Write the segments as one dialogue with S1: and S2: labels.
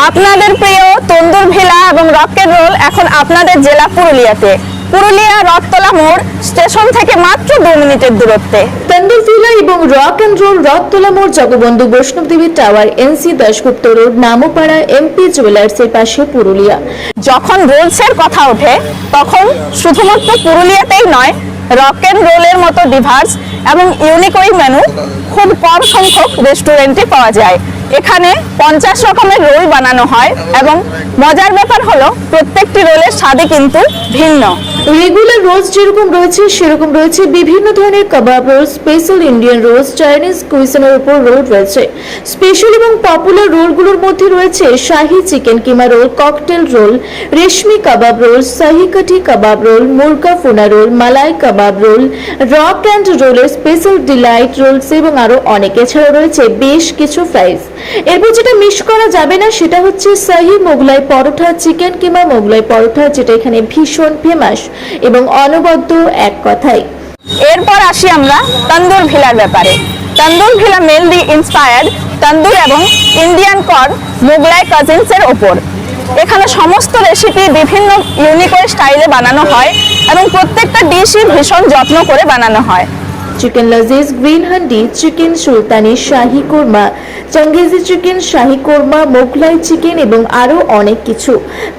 S1: আপনাদের প্রিয় তন্দুর ভিলা এবং রকের রোল এখন আপনাদের জেলা পুরুলিয়াতে। পুরুলিয়া রথতলা মোড় স্টেশন থেকে মাত্র 2 মিনিটের দূরত্বে।
S2: তন্দুর ভিলা এবং রক অ্যান্ড রোল রথতলা মোড় Jagabandhu Vaishno Devi tower NC Dasgupta road Namapara MP জুয়েলার্সের পাশে পুরুলিয়া।
S1: যখন রোলসের কথা ওঠে তখন শুধুমাত্র পুরুলিয়াতেই নয়, রক অ্যান্ড রোলের মতো ডিভার্স এবং ইউনিক ওই মেনু খুব কম সংখ্যক রেস্টুরেন্টে পাওয়া যায়। এখানে 50 রকমের রোল বানানো হয় এবং মজার ব্যাপার হলো প্রত্যেকটি রোলের স্বাদই কিন্তু ভিন্ন।
S2: রেগুলার রোলস যেরকম রয়েছে সেরকম রয়েছে বিভিন্ন ধরনের kebab roll, special Indian rolls, Chinese কুইজিনের উপর রোল রয়েছে। স্পেশাল এবং পপুলার রোলগুলোর মধ্যে রয়েছে shahi chicken keema roll, cocktail roll, reshmi kebab roll, shahi kathi kebab roll, murga ফোনা roll, malai kebab roll, rock and রোলের স্পেশাল ডিলাইট রোলস এবং আরো অনেক। এছাড়া রয়েছে বেশ কিছু ফ্রাইজ। এরপর যেটা মিস করা যাবে না সেটা হচ্ছে শাহি মোগলাই পরোটা, চিকেন কিমা মোগলাই পরোটা, যেটা এখানে ভীষণ ফেমাস এবং অনবদ্য এক কথায়।
S1: এরপর আসি আমরা তন্দুর ভিলার ব্যাপারে। তন্দুর ভিলা মেনলি ইন্সপায়ার্ড তন্দুর এবং ইন্ডিয়ান কর্ন মোগলাই কাজিনসের ওপর। এখানে সমস্ত রেসিপি বিভিন্ন ইউনিক স্টাইলে বানানো হয় এবং প্রত্যেকটা ডিশই ভীষণ যত্ন করে বানানো হয়।
S2: Chicken lazeez, green handi, chicken sultani, shahi korma, changezi chicken, shahi korma, Mughlai chicken এবং আরো অনেক কিছু।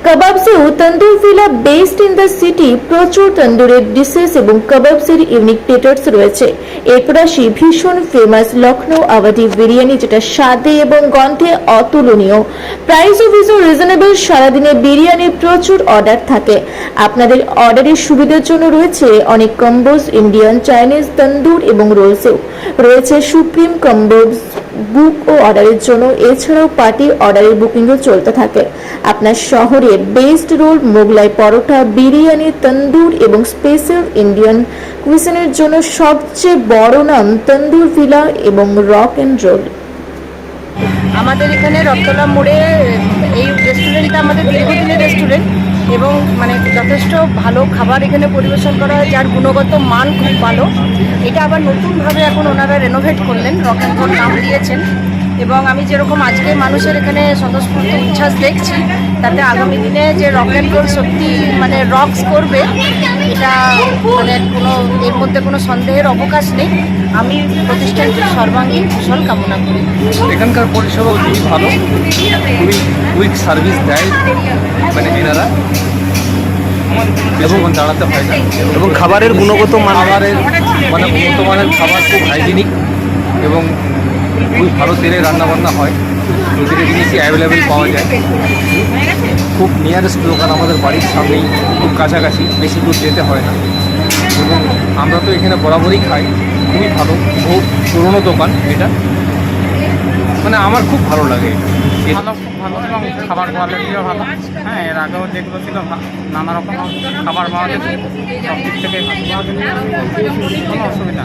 S2: কাবাবসেও Tandoor Villa based in the city, প্রচুর তন্দুরের ডিশেস এবং কাবাবসের ইউনিক প্লেটার্স রয়েছে। এরপর আসি ভীষণ ফেমাস লখনৌ আওয়াধি বিরিয়ানি, যেটা স্বাদে এবং গন্ধে অতুলনীয়। প্রাইসও ভীষণ রিজনেবল। সারাদিনে বিরিয়ানির প্রচুর অর্ডার থাকে। আপনাদের অর্ডারের সুবিধার জন্য রয়েছে অনেক কম্বোজ, ইন্ডিয়ান, চাইনিজ, তন্দুর এবং রোলসেও রয়েছে সুপ্রিম কম্বোজ বুক ও অর্ডারের জন্য। এছাড়াও পার্টি অর্ডারের বুকিংও চলতে থাকে। আপনার শহরে বেস্ট রোল, মোগলাই পরোটা, বিরিয়ানি, তন্দুর এবং স্পেশাল ইন্ডিয়ান কুইজিনের জন্য সবচেয়ে বড় নাম তন্দুর ভিলা এবং রক অ্যান্ড রোল।
S3: আমাদের এখানে রথতলা মোড়ে এই রেস্টুরেন্টটা আমাদের দীর্ঘদিনের রেস্টুরেন্ট এবং যথেষ্ট ভালো খাবার এখানে পরিবেশন করা হয়, যার গুণগত মান খুব ভালো। এটা আবার নতুনভাবে এখন ওনারা রেনোভেট করলেন, রক অ্যান্ড রোল নাম দিয়েছেন। এবং আমি যেরকম আজকে মানুষের এখানে স্বতঃস্ফূর্ত উচ্ছ্বাস দেখছি, তাতে আগামী দিনে যে রক অ্যান্ড রোল সত্যি রকস করবে, এটা কোনো এর মধ্যে কোনো সন্দেহের অবকাশ নেই। আমি প্রতিষ্ঠানটির সর্বাঙ্গীন কুশল কামনা করি।
S4: এখানকার পরিষেবা খুবই ভালো, খুবই কুইক সার্ভিস দেয় এনারা, বেশিক্ষণ দাঁড়াতে হয় না।
S5: এবং খাবারের গুণগত মান,
S4: খাবারের উন্নত মানের খাবার, খুব হাইজিনিক এবং খুব ভালো তেলে রান্নাবান্না হয়। প্রতিটা জিনিসই অ্যাভেলেবেল পাওয়া যায়। খুব নিয়ারেস্ট দোকান আমাদের বাড়ির সামনেই, খুব কাছাকাছি, বেশি দূর যেতে হয় না। এবং আমরা তো এখানে বরাবরই খাই। খুবই ভালো, বহু পুরোনো দোকান এটা, আমার খুব ভালো লাগে এটা।
S6: ভালো, খুব ভালো এবং খাবার কোয়ালিটিও ভালো। হ্যাঁ, এর আগেও যেগুলো ছিল নানা রকম খাবার পাওয়া যেত, সব দিক থেকে ভালো, কোনো অসুবিধা।